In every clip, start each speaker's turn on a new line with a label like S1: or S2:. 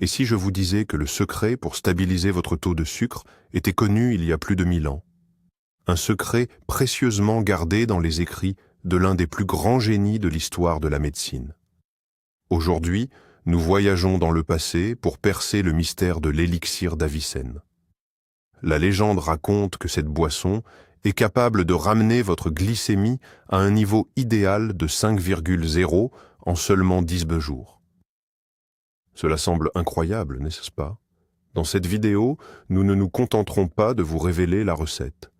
S1: Et si je vous disais que le secret pour stabiliser votre taux de sucre était connu il y a plus de 1000 ans? Un secret précieusement gardé dans les écrits de l'un des plus grands génies de l'histoire de la médecine. Aujourd'hui, nous voyageons dans le passé pour percer le mystère de l'élixir d'Avicenne. La légende raconte que cette boisson est capable de ramener votre glycémie à un niveau idéal de 5,0 en seulement 10 jours. Cela semble incroyable, n'est-ce pas? Dans cette vidéo, nous ne nous contenterons pas de vous révéler la recette.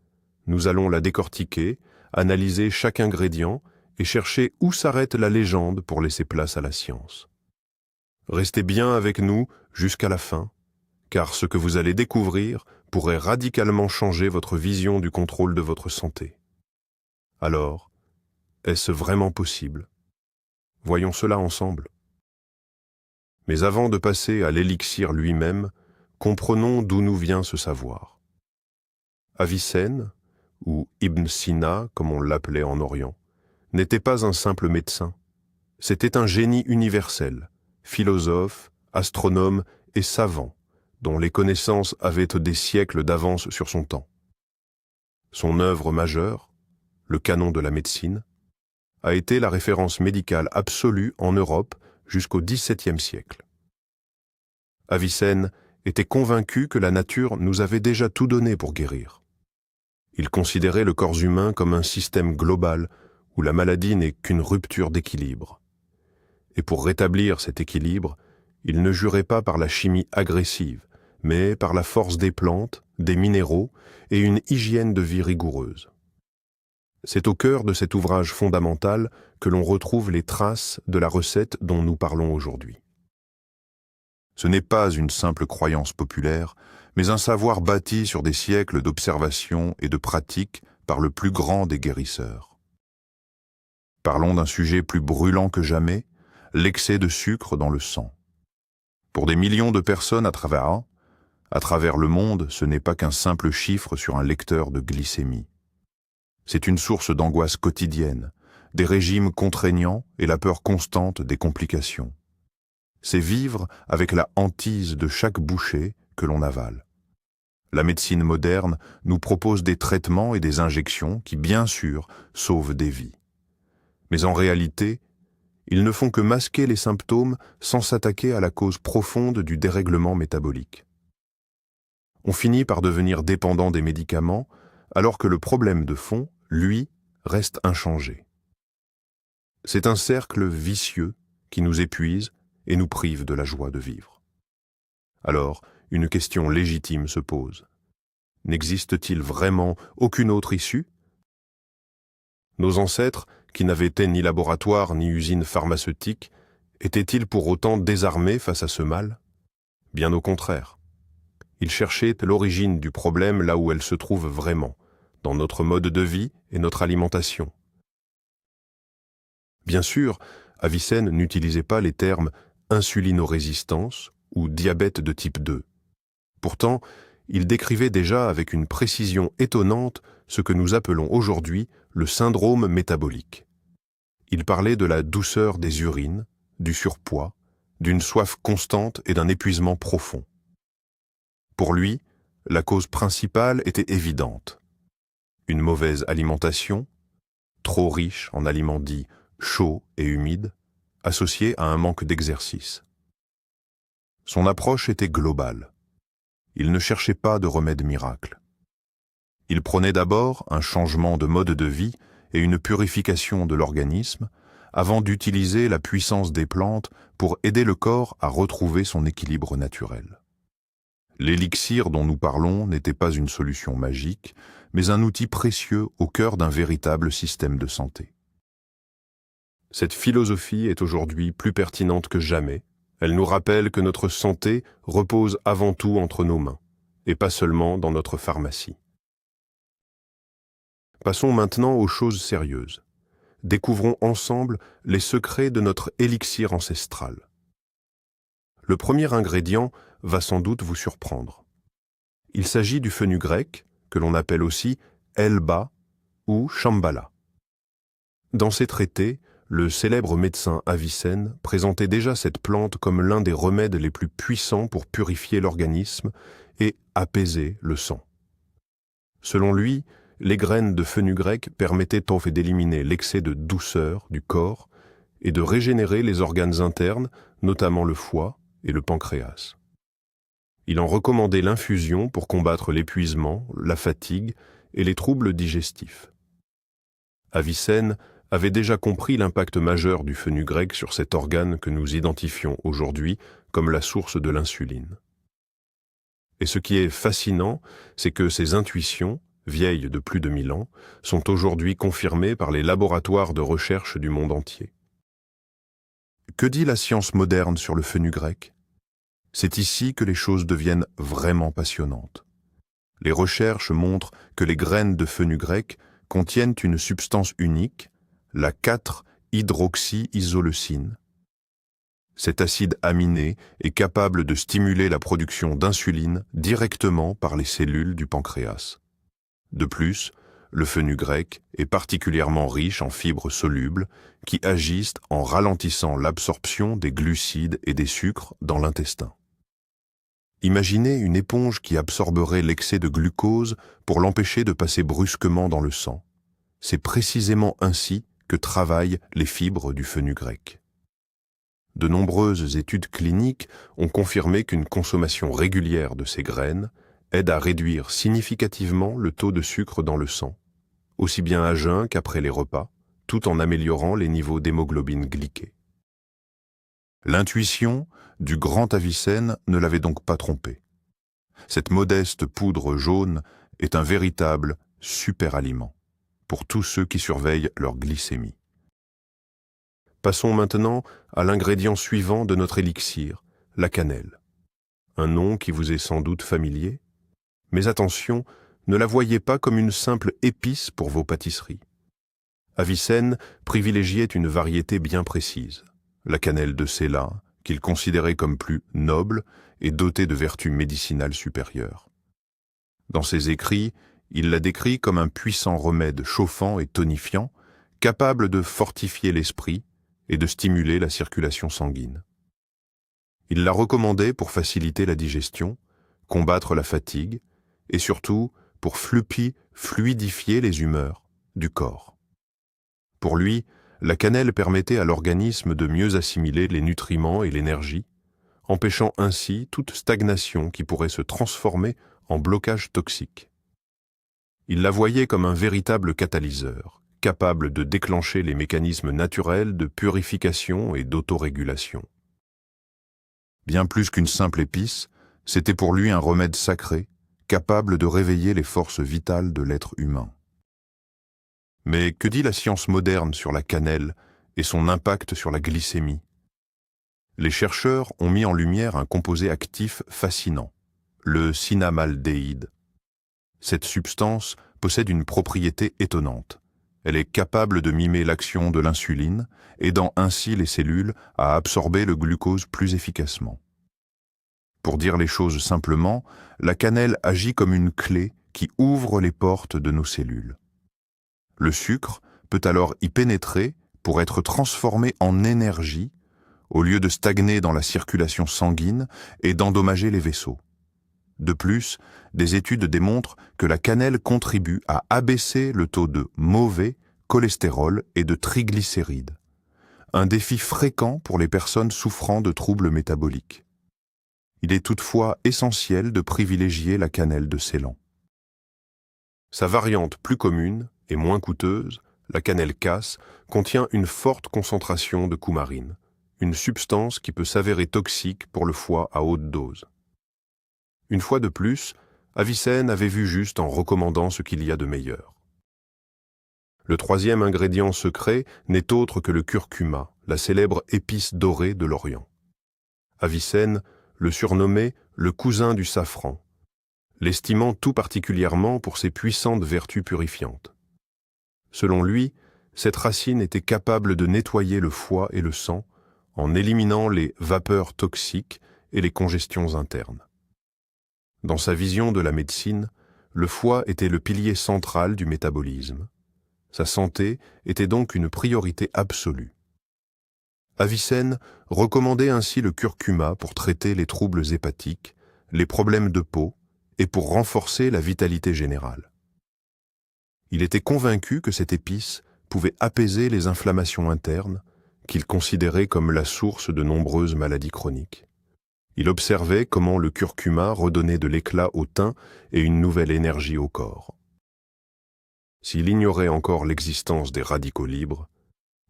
S1: Nous allons la décortiquer, analyser chaque ingrédient et chercher où s'arrête la légende pour laisser place à la science. Restez bien avec nous jusqu'à la fin, car ce que vous allez découvrir pourrait radicalement changer votre vision du contrôle de votre santé. Alors, est-ce vraiment possible? Voyons cela ensemble. Mais avant de passer à l'élixir lui-même, comprenons d'où nous vient ce savoir. Avicenne, ou Ibn Sina, comme on l'appelait en Orient, n'était pas un simple médecin. C'était un génie universel, philosophe, astronome et savant, dont les connaissances avaient des siècles d'avance sur son temps. Son œuvre majeure, le canon de la médecine, a été la référence médicale absolue en Europe jusqu'au XVIIe siècle. Avicenne était convaincu que la nature nous avait déjà tout donné pour guérir. Il considérait le corps humain comme un système global où la maladie n'est qu'une rupture d'équilibre. Et pour rétablir cet équilibre, il ne jurait pas par la chimie agressive, mais par la force des plantes, des minéraux et une hygiène de vie rigoureuse. C'est au cœur de cet ouvrage fondamental que l'on retrouve les traces de la recette dont nous parlons aujourd'hui. Ce n'est pas une simple croyance populaire, mais un savoir bâti sur des siècles d'observation et de pratique par le plus grand des guérisseurs. Parlons d'un sujet plus brûlant que jamais, l'excès de sucre dans le sang. Pour des millions de personnes à travers le monde, ce n'est pas qu'un simple chiffre sur un lecteur de glycémie. C'est une source d'angoisse quotidienne, des régimes contraignants et la peur constante des complications. C'est vivre avec la hantise de chaque bouchée que l'on avale. La médecine moderne nous propose des traitements et des injections qui, bien sûr, sauvent des vies. Mais en réalité, ils ne font que masquer les symptômes sans s'attaquer à la cause profonde du dérèglement métabolique. On finit par devenir dépendant des médicaments, alors que le problème de fond, lui, reste inchangé. C'est un cercle vicieux qui nous épuise et nous prive de la joie de vivre. Alors, une question légitime se pose. N'existe-t-il vraiment aucune autre issue? Nos ancêtres, qui n'avaient été ni laboratoire ni usine pharmaceutique, étaient-ils pour autant désarmés face à ce mal? Bien au contraire. Ils cherchaient l'origine du problème là où elle se trouve vraiment, dans notre mode de vie et notre alimentation. Bien sûr, Avicenne n'utilisait pas les termes insulinorésistance ou diabète de type 2. Pourtant, il décrivait déjà avec une précision étonnante ce que nous appelons aujourd'hui le syndrome métabolique. Il parlait de la douceur des urines, du surpoids, d'une soif constante et d'un épuisement profond. Pour lui, la cause principale était évidente. Une mauvaise alimentation, trop riche en aliments dits chauds et humides, associée à un manque d'exercice. Son approche était globale. Il ne cherchait pas de remède miracle. Il prônait d'abord un changement de mode de vie et une purification de l'organisme avant d'utiliser la puissance des plantes pour aider le corps à retrouver son équilibre naturel. L'élixir dont nous parlons n'était pas une solution magique, mais un outil précieux au cœur d'un véritable système de santé. Cette philosophie est aujourd'hui plus pertinente que jamais. Elle nous rappelle que notre santé repose avant tout entre nos mains, et pas seulement dans notre pharmacie. Passons maintenant aux choses sérieuses. Découvrons ensemble les secrets de notre élixir ancestral. Le premier ingrédient va sans doute vous surprendre. Il s'agit du fenugrec, que l'on appelle aussi elba ou shambhala. Dans ces traités, le célèbre médecin Avicenne présentait déjà cette plante comme l'un des remèdes les plus puissants pour purifier l'organisme et apaiser le sang. Selon lui, les graines de fenugrec permettaient en fait d'éliminer l'excès de douceur du corps et de régénérer les organes internes, notamment le foie et le pancréas. Il en recommandait l'infusion pour combattre l'épuisement, la fatigue et les troubles digestifs. Avicenne avait déjà compris l'impact majeur du fenugrec sur cet organe que nous identifions aujourd'hui comme la source de l'insuline. Et ce qui est fascinant, c'est que ces intuitions, vieilles de plus de 1000 ans, sont aujourd'hui confirmées par les laboratoires de recherche du monde entier. Que dit la science moderne sur le fenugrec ? C'est ici que les choses deviennent vraiment passionnantes. Les recherches montrent que les graines de fenugrec contiennent une substance unique, la 4-hydroxyisoleucine. Cet acide aminé est capable de stimuler la production d'insuline directement par les cellules du pancréas. De plus, le fenugrec est particulièrement riche en fibres solubles qui agissent en ralentissant l'absorption des glucides et des sucres dans l'intestin. Imaginez une éponge qui absorberait l'excès de glucose pour l'empêcher de passer brusquement dans le sang. C'est précisément ainsi que travaillent les fibres du fenugrec. De nombreuses études cliniques ont confirmé qu'une consommation régulière de ces graines aide à réduire significativement le taux de sucre dans le sang, aussi bien à jeun qu'après les repas, tout en améliorant les niveaux d'hémoglobine glyquée. L'intuition du grand Avicenne ne l'avait donc pas trompé. Cette modeste poudre jaune est un véritable super-aliment pour tous ceux qui surveillent leur glycémie. Passons maintenant à l'ingrédient suivant de notre élixir, la cannelle. Un nom qui vous est sans doute familier, mais attention, ne la voyez pas comme une simple épice pour vos pâtisseries. Avicenne privilégiait une variété bien précise, la cannelle de Ceylan, qu'il considérait comme plus noble et dotée de vertus médicinales supérieures. Dans ses écrits, il la décrit comme un puissant remède chauffant et tonifiant, capable de fortifier l'esprit et de stimuler la circulation sanguine. Il la recommandait pour faciliter la digestion, combattre la fatigue et surtout pour fluidifier les humeurs du corps. Pour lui, la cannelle permettait à l'organisme de mieux assimiler les nutriments et l'énergie, empêchant ainsi toute stagnation qui pourrait se transformer en blocage toxique. Il la voyait comme un véritable catalyseur, capable de déclencher les mécanismes naturels de purification et d'autorégulation. Bien plus qu'une simple épice, c'était pour lui un remède sacré, capable de réveiller les forces vitales de l'être humain. Mais que dit la science moderne sur la cannelle et son impact sur la glycémie ? Les chercheurs ont mis en lumière un composé actif fascinant, le cinnamaldéhyde. Cette substance possède une propriété étonnante. Elle est capable de mimer l'action de l'insuline, aidant ainsi les cellules à absorber le glucose plus efficacement. Pour dire les choses simplement, la cannelle agit comme une clé qui ouvre les portes de nos cellules. Le sucre peut alors y pénétrer pour être transformé en énergie au lieu de stagner dans la circulation sanguine et d'endommager les vaisseaux. De plus, des études démontrent que la cannelle contribue à abaisser le taux de mauvais cholestérol et de triglycérides, un défi fréquent pour les personnes souffrant de troubles métaboliques. Il est toutefois essentiel de privilégier la cannelle de Ceylan. Sa variante plus commune et moins coûteuse, la cannelle casse, contient une forte concentration de coumarine, une substance qui peut s'avérer toxique pour le foie à haute dose. Une fois de plus, Avicenne avait vu juste en recommandant ce qu'il y a de meilleur. Le troisième ingrédient secret n'est autre que le curcuma, la célèbre épice dorée de l'Orient. Avicenne le surnommait le cousin du safran, l'estimant tout particulièrement pour ses puissantes vertus purifiantes. Selon lui, cette racine était capable de nettoyer le foie et le sang en éliminant les vapeurs toxiques et les congestions internes. Dans sa vision de la médecine, le foie était le pilier central du métabolisme. Sa santé était donc une priorité absolue, Avicenne recommandait ainsi le curcuma pour traiter les troubles hépatiques, les problèmes de peau et pour renforcer la vitalité générale. Il était convaincu que cette épice pouvait apaiser les inflammations internes, qu'il considérait comme la source de nombreuses maladies chroniques. Il observait comment le curcuma redonnait de l'éclat au teint et une nouvelle énergie au corps. S'il ignorait encore l'existence des radicaux libres,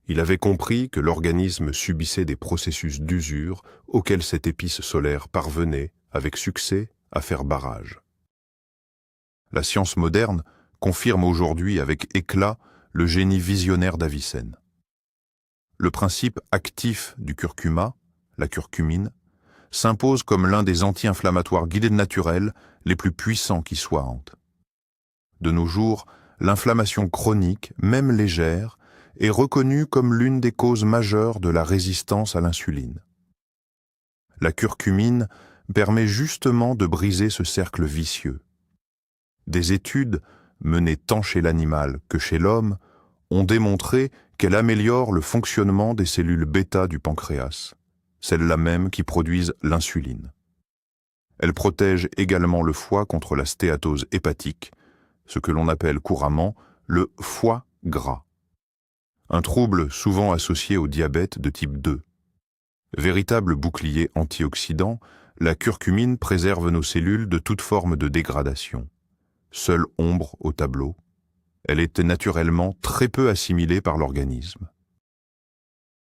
S1: il avait compris que l'organisme subissait des processus d'usure auxquels cette épice solaire parvenait, avec succès, à faire barrage. La science moderne confirme aujourd'hui avec éclat le génie visionnaire d'Avicenne. Le principe actif du curcuma, la curcumine, s'impose comme l'un des anti-inflammatoires guidés naturels les plus puissants qui soient. De nos jours, l'inflammation chronique, même légère, est reconnue comme l'une des causes majeures de la résistance à l'insuline. La curcumine permet justement de briser ce cercle vicieux. Des études, menées tant chez l'animal que chez l'homme, ont démontré qu'elle améliore le fonctionnement des cellules bêta du pancréas, celles-là même qui produisent l'insuline. Elle protège également le foie contre la stéatose hépatique, ce que l'on appelle couramment le foie gras. Un trouble souvent associé au diabète de type 2. Véritable bouclier antioxydant, la curcumine préserve nos cellules de toute forme de dégradation. Seule ombre au tableau, elle était naturellement très peu assimilée par l'organisme.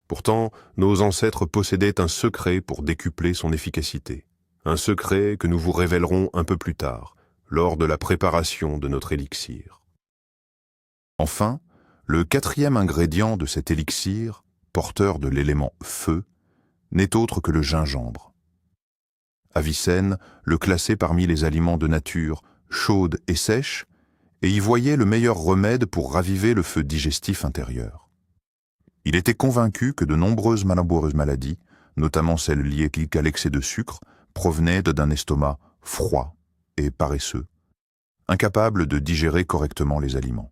S1: Pourtant, nos ancêtres possédaient un secret pour décupler son efficacité. Un secret que nous vous révélerons un peu plus tard, lors de la préparation de notre élixir. Enfin, le quatrième ingrédient de cet élixir, porteur de l'élément feu, n'est autre que le gingembre. Avicenne le classait parmi les aliments de nature chaude et sèche, et y voyait le meilleur remède pour raviver le feu digestif intérieur. Il était convaincu que de nombreuses maladies, notamment celles liées à l'excès de sucre, provenaient d'un estomac froid et paresseux, incapable de digérer correctement les aliments.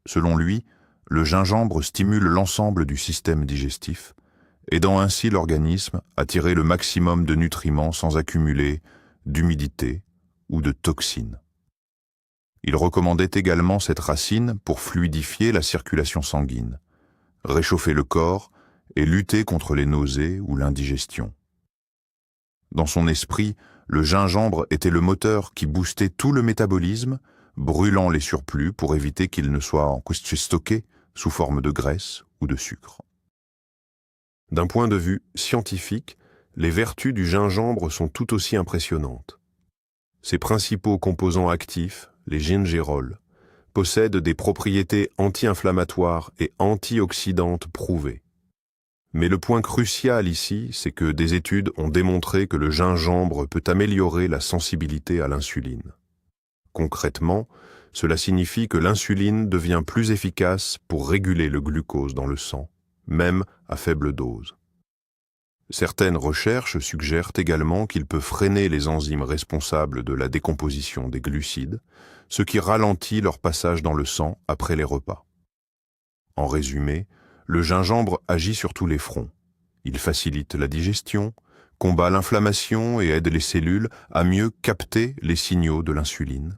S1: Selon lui, le gingembre stimule l'ensemble du système digestif, aidant ainsi l'organisme à tirer le maximum de nutriments sans accumuler d'humidité ou de toxines. Il recommandait également cette racine pour fluidifier la circulation sanguine, réchauffer le corps et lutter contre les nausées ou l'indigestion. Dans son esprit, le gingembre était le moteur qui boostait tout le métabolisme, brûlant les surplus pour éviter qu'ils ne soient stockés sous forme de graisse ou de sucre. D'un point de vue scientifique, les vertus du gingembre sont tout aussi impressionnantes. Ses principaux composants actifs, les gingérols, possèdent des propriétés anti-inflammatoires et antioxydantes prouvées. Mais le point crucial ici, c'est que des études ont démontré que le gingembre peut améliorer la sensibilité à l'insuline. Concrètement, cela signifie que l'insuline devient plus efficace pour réguler le glucose dans le sang, même à faible dose. Certaines recherches suggèrent également qu'il peut freiner les enzymes responsables de la décomposition des glucides, ce qui ralentit leur passage dans le sang après les repas. En résumé, le gingembre agit sur tous les fronts. Il facilite la digestion, combat l'inflammation et aide les cellules à mieux capter les signaux de l'insuline.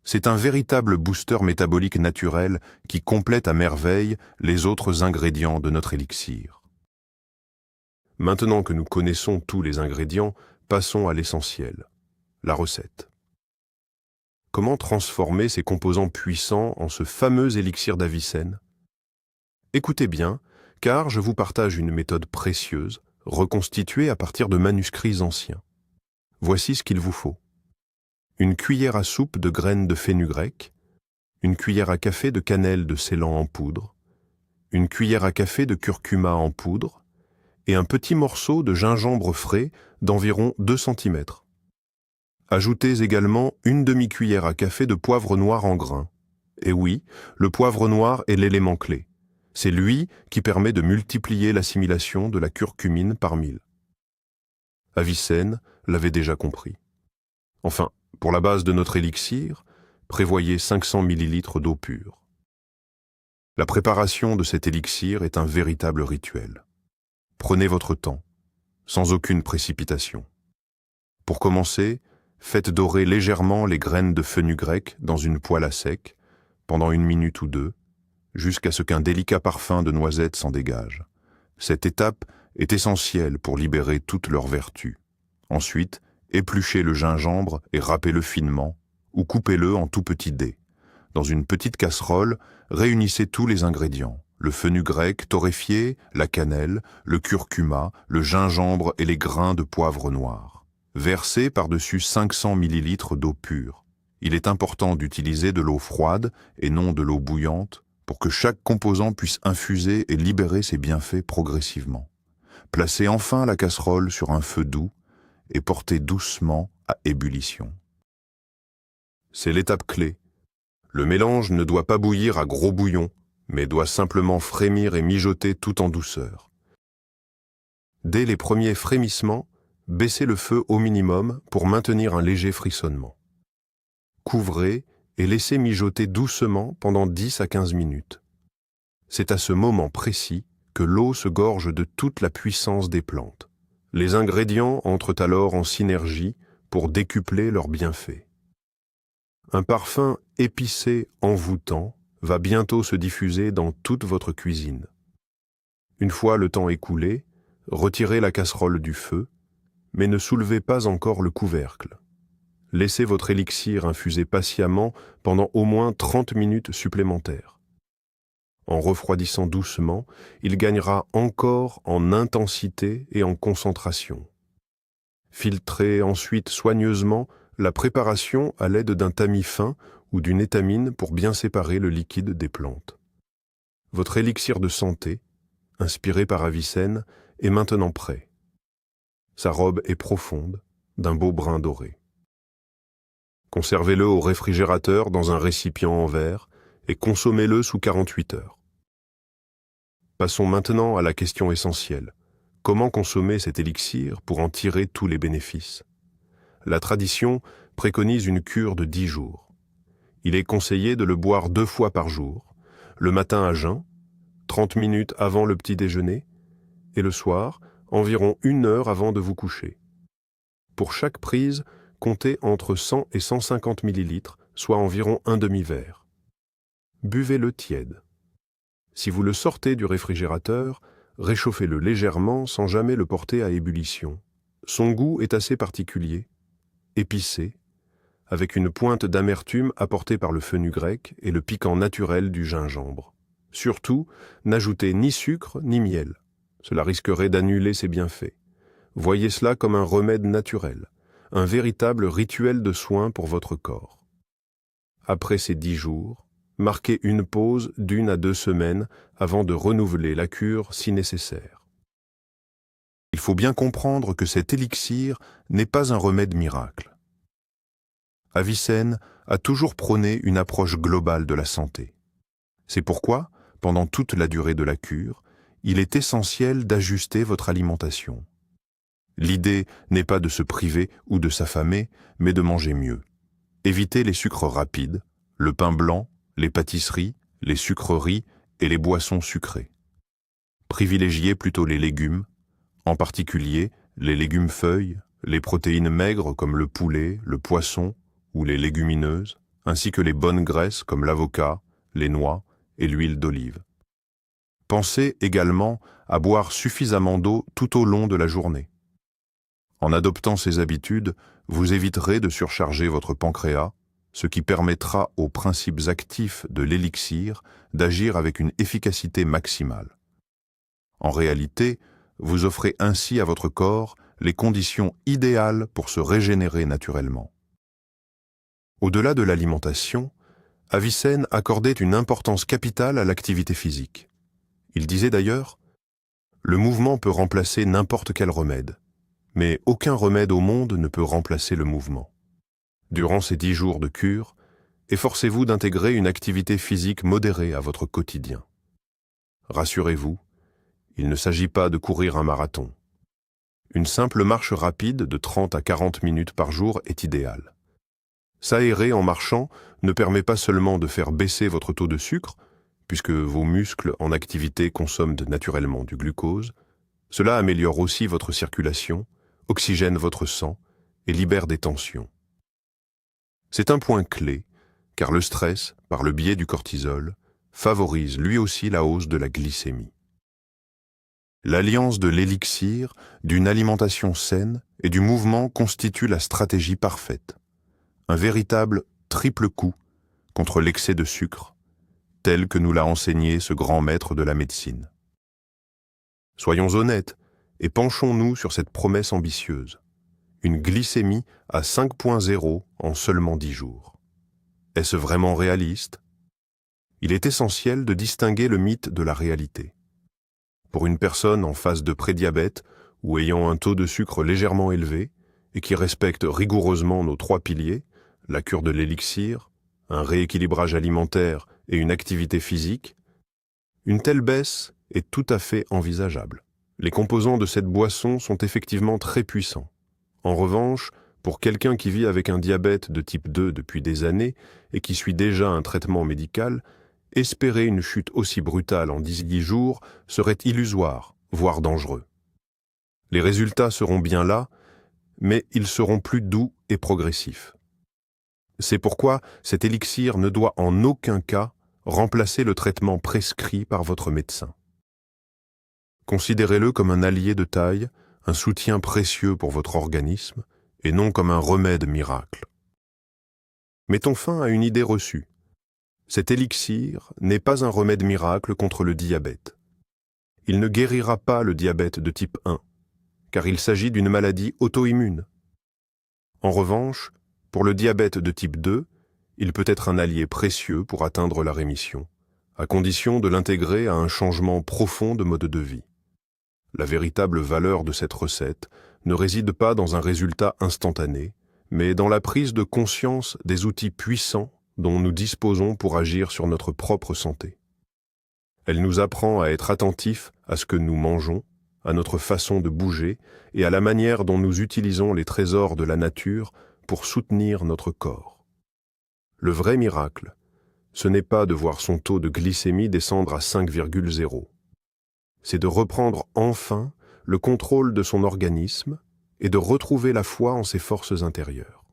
S1: C'est un véritable booster métabolique naturel qui complète à merveille les autres ingrédients de notre élixir. Maintenant que nous connaissons tous les ingrédients, passons à l'essentiel, la recette. Comment transformer ces composants puissants en ce fameux élixir d'Avicenne ? Écoutez bien, car je vous partage une méthode précieuse, reconstituée à partir de manuscrits anciens. Voici ce qu'il vous faut. Une cuillère à soupe de graines de fenugrec, une cuillère à café de cannelle de Ceylan en poudre, une cuillère à café de curcuma en poudre, et un petit morceau de gingembre frais d'environ 2 cm. Ajoutez également une demi-cuillère à café de poivre noir en grains. Et oui, le poivre noir est l'élément clé. C'est lui qui permet de multiplier l'assimilation de la curcumine par 1000. Avicenne l'avait déjà compris. Enfin, pour la base de notre élixir, prévoyez 500 ml d'eau pure. La préparation de cet élixir est un véritable rituel. Prenez votre temps, sans aucune précipitation. Pour commencer, faites dorer légèrement les graines de fenugrec dans une poêle à sec, pendant 1 minute ou 2, jusqu'à ce qu'un délicat parfum de noisette s'en dégage. Cette étape est essentielle pour libérer toutes leurs vertus. Ensuite, épluchez le gingembre et râpez-le finement, ou coupez-le en tout petits dés. Dans une petite casserole, réunissez tous les ingrédients, le fenugrec torréfié, la cannelle, le curcuma, le gingembre et les grains de poivre noir. Versez par-dessus 500 ml d'eau pure. Il est important d'utiliser de l'eau froide et non de l'eau bouillante pour que chaque composant puisse infuser et libérer ses bienfaits progressivement. Placez enfin la casserole sur un feu doux et portez doucement à ébullition. C'est l'étape clé. Le mélange ne doit pas bouillir à gros bouillon, mais doit simplement frémir et mijoter tout en douceur. Dès les premiers frémissements, baissez le feu au minimum pour maintenir un léger frissonnement. Couvrez et laissez mijoter doucement pendant 10 à 15 minutes. C'est à ce moment précis que l'eau se gorge de toute la puissance des plantes. Les ingrédients entrent alors en synergie pour décupler leurs bienfaits. Un parfum épicé envoûtant va bientôt se diffuser dans toute votre cuisine. Une fois le temps écoulé, retirez la casserole du feu, mais ne soulevez pas encore le couvercle. Laissez votre élixir infuser patiemment pendant au moins 30 minutes supplémentaires. En refroidissant doucement, il gagnera encore en intensité et en concentration. Filtrez ensuite soigneusement la préparation à l'aide d'un tamis fin ou d'une étamine pour bien séparer le liquide des plantes. Votre élixir de santé, inspiré par Avicenne, est maintenant prêt. Sa robe est profonde, d'un beau brun doré. Conservez-le au réfrigérateur dans un récipient en verre et consommez-le sous 48 heures. Passons maintenant à la question essentielle. Comment consommer cet élixir pour en tirer tous les bénéfices ? La tradition préconise une cure de 10 jours. Il est conseillé de le boire 2 fois par jour, le matin à jeun, 30 minutes avant le petit déjeuner, et le soir, environ 1 heure avant de vous coucher. Pour chaque prise, comptez entre 100 et 150 ml, soit environ un demi-verre. Buvez-le tiède. Si vous le sortez du réfrigérateur, réchauffez-le légèrement sans jamais le porter à ébullition. Son goût est assez particulier, épicé, avec une pointe d'amertume apportée par le fenugrec et le piquant naturel du gingembre. Surtout, n'ajoutez ni sucre ni miel. Cela risquerait d'annuler ses bienfaits. Voyez cela comme un remède naturel, un véritable rituel de soin pour votre corps. Après ces 10 jours, marquez une pause d'1 à 2 semaines avant de renouveler la cure si nécessaire. Il faut bien comprendre que cet élixir n'est pas un remède miracle. Avicenne a toujours prôné une approche globale de la santé. C'est pourquoi, pendant toute la durée de la cure, il est essentiel d'ajuster votre alimentation. L'idée n'est pas de se priver ou de s'affamer, mais de manger mieux. Évitez les sucres rapides, le pain blanc, les pâtisseries, les sucreries et les boissons sucrées. Privilégiez plutôt les légumes, en particulier les légumes feuilles, les protéines maigres comme le poulet, le poisson ou les légumineuses, ainsi que les bonnes graisses comme l'avocat, les noix et l'huile d'olive. Pensez également à boire suffisamment d'eau tout au long de la journée. En adoptant ces habitudes, vous éviterez de surcharger votre pancréas, ce qui permettra aux principes actifs de l'élixir d'agir avec une efficacité maximale. En réalité, vous offrez ainsi à votre corps les conditions idéales pour se régénérer naturellement. Au-delà de l'alimentation, Avicenne accordait une importance capitale à l'activité physique. Il disait d'ailleurs « Le mouvement peut remplacer n'importe quel remède, mais aucun remède au monde ne peut remplacer le mouvement. » Durant ces 10 jours de cure, efforcez-vous d'intégrer une activité physique modérée à votre quotidien. Rassurez-vous, il ne s'agit pas de courir un marathon. Une simple marche rapide de 30 à 40 minutes par jour est idéale. S'aérer en marchant ne permet pas seulement de faire baisser votre taux de sucre, puisque vos muscles en activité consomment naturellement du glucose. Cela améliore aussi votre circulation, oxygène votre sang et libère des tensions. C'est un point clé, car le stress, par le biais du cortisol, favorise lui aussi la hausse de la glycémie. L'alliance de l'élixir, d'une alimentation saine et du mouvement constitue la stratégie parfaite. Un véritable triple coup contre l'excès de sucre, tel que nous l'a enseigné ce grand maître de la médecine. Soyons honnêtes et penchons-nous sur cette promesse ambitieuse. Une glycémie à 5.0 en seulement 10 jours. Est-ce vraiment réaliste? Il est essentiel de distinguer le mythe de la réalité. Pour une personne en phase de prédiabète ou ayant un taux de sucre légèrement élevé et qui respecte rigoureusement nos 3 piliers, la cure de l'élixir, un rééquilibrage alimentaire et une activité physique, une telle baisse est tout à fait envisageable. Les composants de cette boisson sont effectivement très puissants. En revanche, pour quelqu'un qui vit avec un diabète de type 2 depuis des années et qui suit déjà un traitement médical, espérer une chute aussi brutale en 10 jours serait illusoire, voire dangereux. Les résultats seront bien là, mais ils seront plus doux et progressifs. C'est pourquoi cet élixir ne doit en aucun cas remplacer le traitement prescrit par votre médecin. Considérez-le comme un allié de taille, un soutien précieux pour votre organisme, et non comme un remède miracle. Mettons fin à une idée reçue. Cet élixir n'est pas un remède miracle contre le diabète. Il ne guérira pas le diabète de type 1, car il s'agit d'une maladie auto-immune. En revanche, pour le diabète de type 2, il peut être un allié précieux pour atteindre la rémission, à condition de l'intégrer à un changement profond de mode de vie. La véritable valeur de cette recette ne réside pas dans un résultat instantané, mais dans la prise de conscience des outils puissants dont nous disposons pour agir sur notre propre santé. Elle nous apprend à être attentifs à ce que nous mangeons, à notre façon de bouger et à la manière dont nous utilisons les trésors de la nature pour soutenir notre corps. Le vrai miracle, ce n'est pas de voir son taux de glycémie descendre à 5,0. C'est de reprendre enfin le contrôle de son organisme et de retrouver la foi en ses forces intérieures.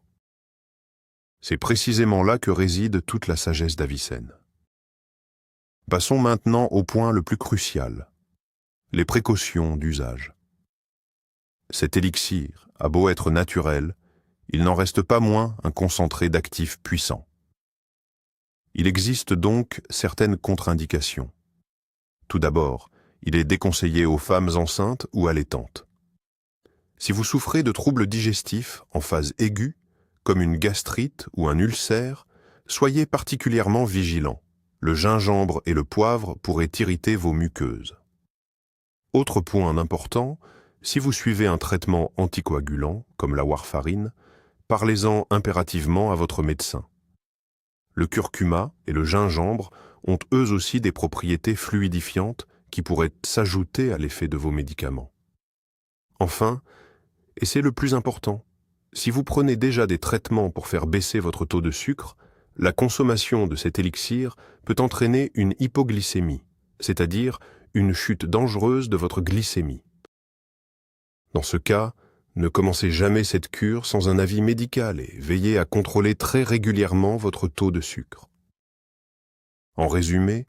S1: C'est précisément là que réside toute la sagesse d'Avicenne. Passons maintenant au point le plus crucial, les précautions d'usage. Cet élixir a beau être naturel, il n'en reste pas moins un concentré d'actifs puissants. Il existe donc certaines contre-indications. Tout d'abord, il est déconseillé aux femmes enceintes ou allaitantes. Si vous souffrez de troubles digestifs en phase aiguë, comme une gastrite ou un ulcère, soyez particulièrement vigilants. Le gingembre et le poivre pourraient irriter vos muqueuses. Autre point important, si vous suivez un traitement anticoagulant, comme la warfarine, parlez-en impérativement à votre médecin. Le curcuma et le gingembre ont eux aussi des propriétés fluidifiantes qui pourraient s'ajouter à l'effet de vos médicaments. Enfin, et c'est le plus important, si vous prenez déjà des traitements pour faire baisser votre taux de sucre, la consommation de cet élixir peut entraîner une hypoglycémie, c'est-à-dire une chute dangereuse de votre glycémie. Dans ce cas, ne commencez jamais cette cure sans un avis médical et veillez à contrôler très régulièrement votre taux de sucre. En résumé,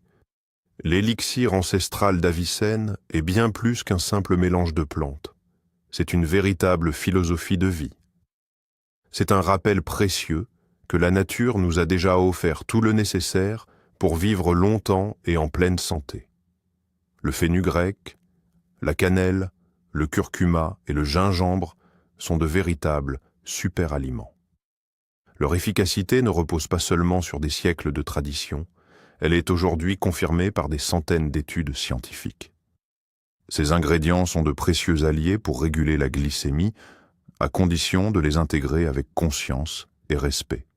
S1: l'élixir ancestral d'Avicenne est bien plus qu'un simple mélange de plantes. C'est une véritable philosophie de vie. C'est un rappel précieux que la nature nous a déjà offert tout le nécessaire pour vivre longtemps et en pleine santé. Le fenugrec, la cannelle, le curcuma et le gingembre sont de véritables super-aliments. Leur efficacité ne repose pas seulement sur des siècles de tradition, elle est aujourd'hui confirmée par des centaines d'études scientifiques. Ces ingrédients sont de précieux alliés pour réguler la glycémie, à condition de les intégrer avec conscience et respect.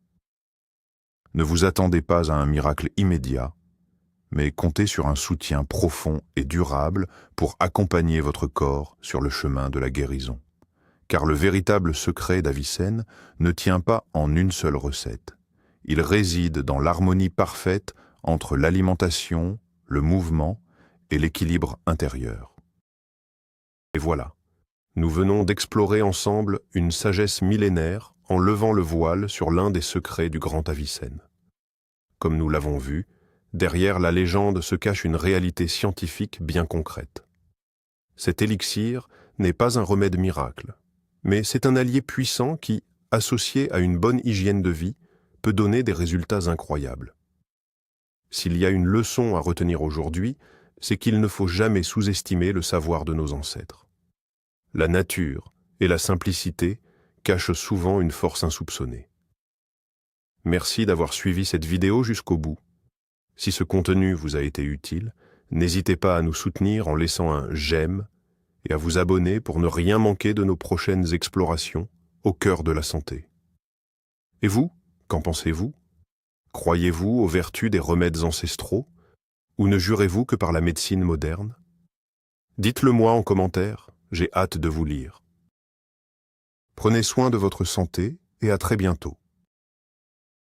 S1: Ne vous attendez pas à un miracle immédiat, mais comptez sur un soutien profond et durable pour accompagner votre corps sur le chemin de la guérison. Car le véritable secret d'Avicenne ne tient pas en une seule recette. Il réside dans l'harmonie parfaite entre l'alimentation, le mouvement et l'équilibre intérieur. Et voilà, nous venons d'explorer ensemble une sagesse millénaire en levant le voile sur l'un des secrets du Grand Avicenne. Comme nous l'avons vu, derrière la légende se cache une réalité scientifique bien concrète. Cet élixir n'est pas un remède miracle, mais c'est un allié puissant qui, associé à une bonne hygiène de vie, peut donner des résultats incroyables. S'il y a une leçon à retenir aujourd'hui, c'est qu'il ne faut jamais sous-estimer le savoir de nos ancêtres. La nature et la simplicité cachent souvent une force insoupçonnée. Merci d'avoir suivi cette vidéo jusqu'au bout. Si ce contenu vous a été utile, n'hésitez pas à nous soutenir en laissant un j'aime et à vous abonner pour ne rien manquer de nos prochaines explorations au cœur de la santé. Et vous, qu'en pensez-vous? Croyez-vous aux vertus des remèdes ancestraux ou ne jurez-vous que par la médecine moderne? Dites-le moi en commentaire, j'ai hâte de vous lire. Prenez soin de votre santé et à très bientôt.